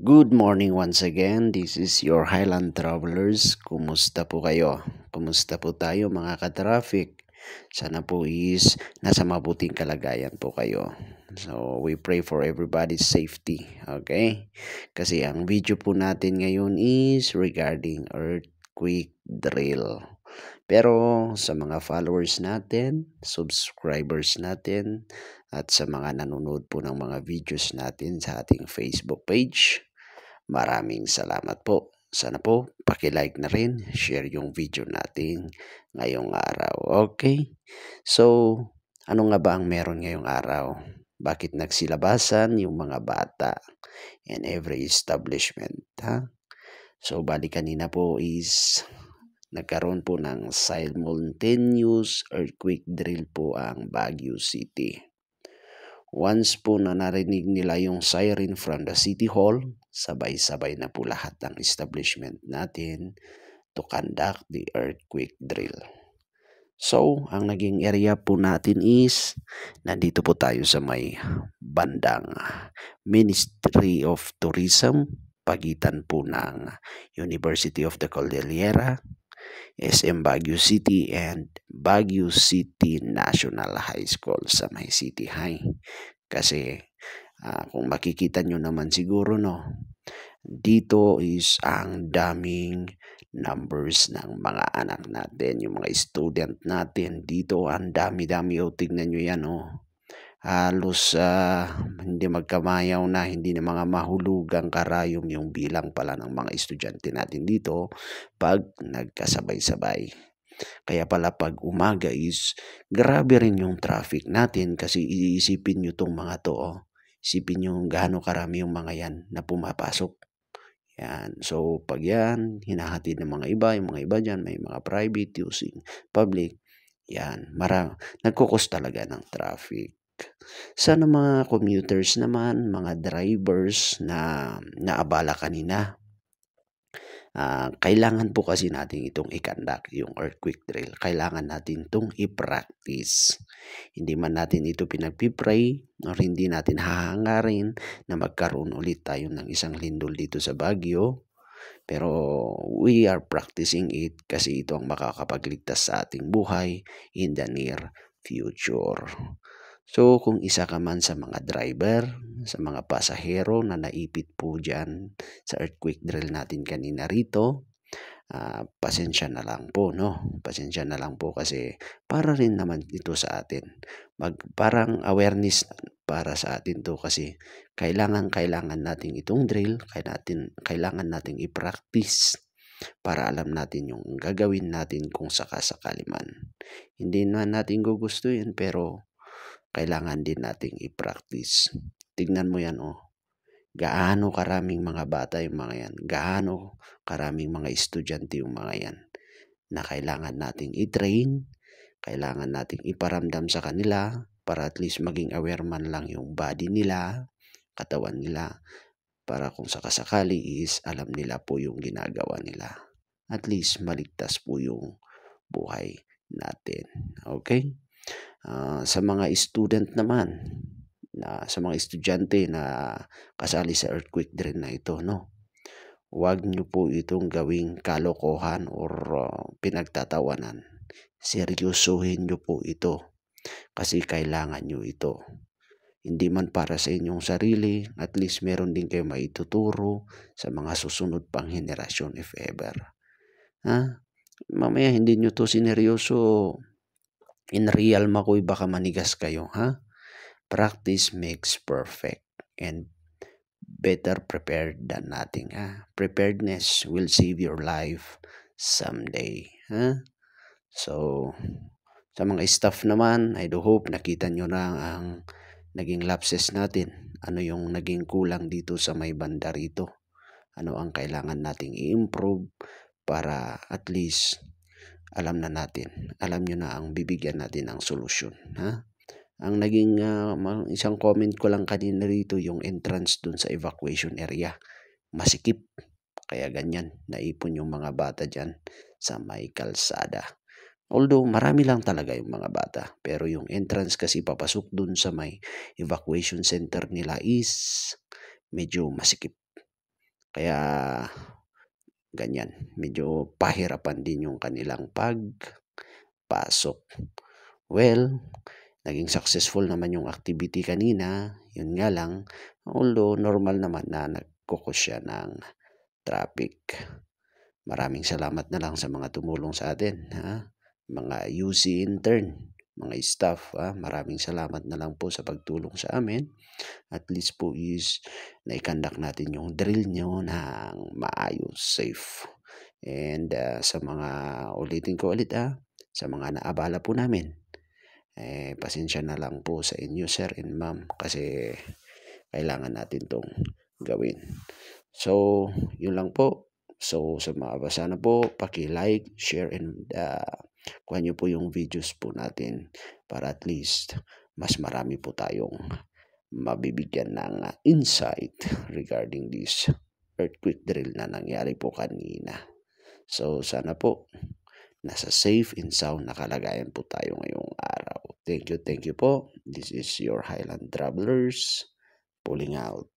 Good morning once again. This is your Highland Travelers. Kumusta po kayo? Kumusta po tayo mga ka-traffic? Sana po is nasa mabuting kalagayan po kayo. So, we pray for everybody's safety. Okay? Kasi ang video po natin ngayon is regarding earthquake drill. Pero sa mga followers natin, subscribers natin, at sa mga nanonood po ng mga videos natin sa ating Facebook page, maraming salamat po. Sana po paki-like na rin, share yung video natin ngayong araw. Okay? So, ano nga ba ang meron ngayong araw? Bakit nagsilabasan yung mga bata in every establishment? Ha? So, bali kanina po is nagkaroon po ng simultaneous earthquake drill po ang Baguio City. Once po na narinig nila yung siren from the City Hall, sabay-sabay na po lahat ng establishment natin to conduct the earthquake drill. So, ang naging area po natin is, nandito po tayo sa may bandang Ministry of Tourism, pagitan po ng University of the Cordillera, SM Baguio City, and Baguio City National High School sa may City High. Kasi kung makikita nyo naman siguro dito is ang daming numbers ng mga anak natin, yung mga student natin. Dito ang dami-dami, tignan nyo yan halos hindi magkamayaw na, hindi na mga mahulugang karayom yung bilang pala ng mga estudyante natin dito pag nagkasabay-sabay. Kaya pala pag umaga is grabe rin yung traffic natin kasi iisipin nyo tong mga to. Isipin nyo gaano karami yung mga yan na pumapasok. Yan. So pag yan, hinahatid ng mga iba, yung mga iba dyan, may mga private using public. Yan. Nagkukos talaga ng traffic. Sana mga commuters naman, mga drivers na naabala kanina, kailangan po kasi natin itong i-conduct, yung earthquake drill. Kailangan natin itong i-practice. Hindi man natin ito pinagpipray or hindi natin hahangarin na magkaroon ulit tayo ng isang lindol dito sa Baguio. Pero we are practicing it kasi ito ang makakapagligtas sa ating buhay in the near future. So kung isa ka man sa mga driver, sa mga pasahero na naipit po dyan sa earthquake drill natin kanina rito, pasensya na lang po, no? Pasensya na lang po kasi para rin naman ito sa atin. Parang awareness para sa atin to kasi kailangan natin itong drill, kailangan nating i-practice para alam natin yung gagawin natin kung sakasakali man. Hindi na natin gugustuhin pero kailangan din nating i-practice. Tignan mo yan, gaano karaming mga bata yung mga yan, gaano karaming mga estudyante yung mga yan na kailangan nating i-train, kailangan nating iparamdam sa kanila para at least maging aware man lang yung body nila, katawan nila, para kung sakasakali is alam nila po yung ginagawa nila. At least maligtas po yung buhay natin. Okay? Sa mga student naman, sa mga estudyante na kasali sa earthquake drill na ito, huwag nyo po itong gawing kalokohan or pinagtatawanan. Seryosohin nyo po ito kasi kailangan nyo ito. Hindi man para sa inyong sarili, at least meron din kayo maituturo sa mga susunod pang henerasyon if ever. Mamaya hindi nyo to sineryoso, in real makoy baka manigas kayo, Practice makes perfect and better prepared than nothing, Preparedness will save your life someday, So, sa mga staff naman, I do hope nakita nyo na ang naging lapses natin. Ano yung naging kulang dito sa may banda rito? Ano ang kailangan nating i-improve para at least alam nyo na ang bibigyan natin ng solusyon, Ang naging isang comment ko lang kanina rito yung entrance dun sa evacuation area. Masikip. Kaya ganyan, naipon yung mga bata dyan sa may kalsada. Although marami lang talaga yung mga bata. Pero yung entrance kasi papasok dun sa may evacuation center nila is medyo masikip. Kaya ganyan, medyo pahirapan din yung kanilang pagpasok. Well, naging successful naman yung activity kanina, yun nga lang, although normal naman na nagko siya ng traffic. Maraming salamat na lang sa mga tumulong sa atin, ha? Mga UC intern, mga staff, maraming salamat na lang po sa pagtulong sa amin. At least po is naikandak natin yung drill nyo ng maayos, safe. And sa mga ulitin ko ulit, sa mga naabala po namin, pasensya na lang po sa inyo sir and ma'am kasi kailangan natin tong gawin. So, yun lang po. So, sa mga sana po, paki-like, share, and kuha nyo po yung videos po natin para at least mas marami po tayong mabibigyan ng insight regarding this earthquake drill na nangyari po kanina. So, sana po nasa safe and sound na kalagayan po tayo ngayong araw. Thank you po. This is your Highland Travelers pulling out.